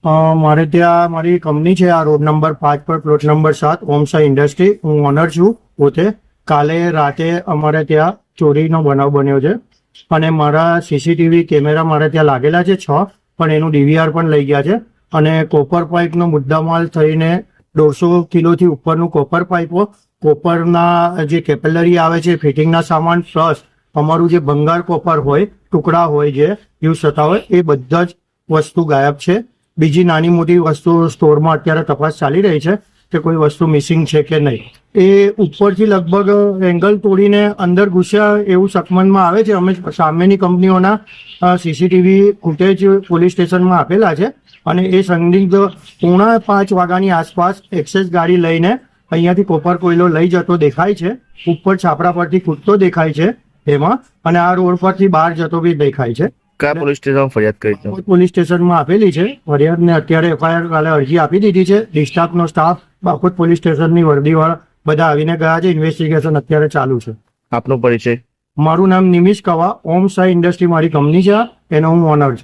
મારે ત્યાં મારી કંપની છે, આ રોડ નંબર 5 પર પ્લોટ નંબર 7, ઓમ સાઈ ઇન્ડસ્ટ્રી. હું ઓનર છું પોતે. કાલે રાતે અમારે ત્યાં ચોરીનો બનાવ બન્યો છે અને મારા સીસીટીવી કેમેરા મારે ત્યાં લાગેલા છે 6, પણ એનું ડીવીઆર પણ લઈ ગયા છે. અને કોપર પાઇપનો મુદ્દામાલ થઈને 150 કિલોથી ઉપરનું કોપર પાઇપો, કોપરના જે કેપેલરી આવે છે, ફિટિંગના સામાન, પ્લસ અમારું જે ભંગાર કોપર હોય, ટુકડા હોય જે યુઝ થતા હોય, એ બધા જ વસ્તુ ગાયબ છે. બીજી નાની મોટી વસ્તુ સ્ટોરમાં અત્યારે તપાસ ચાલી રહી છે કે કોઈ વસ્તુ મિસિંગ છે કે નહીં. એ ઉપરથી લગભગ એંગલ તોડીને અંદર ઘૂસ્યા એવું શકમનમાં આવે છે. અમે સામેની કંપનીઓના સીસીટીવી ફૂટેજ પોલીસ સ્ટેશનમાં આપેલા છે અને એ સંદિગ્ધ 4:45 વાગ્યાની આસપાસ એક્સેસ ગાડી લઈને અહીંયાથી કોપર કોયલો લઈ જતો દેખાય છે. ઉપર છાપરા પરથી કૂદતો દેખાય છે એમાં, અને આ રોડ પરથી બહાર જતો બી દેખાય છે. કયા પોલીસ સ્ટેશન ફરિયાદ કરી છે? પોલીસ સ્ટેશનમાં આપેલી છે ફરિયાદને. અત્યારે એફઆઈઆર કાલે અરજી આપી દીધી છે. ડિસ્ટાફનો સ્ટાફ, બાકોટ પોલીસ સ્ટેશનની વર્દીવાળા બધા આવીને ગયા છે. ઇન્વેસ્ટિગેશન અત્યારે ચાલુ છે. આપનો પરિચય? મારું નામ નિમિષ કવા, ઓમ સાઈ ઇન્ડસ્ટ્રી મારી કંપની છે, એનો હું ઓનર છું.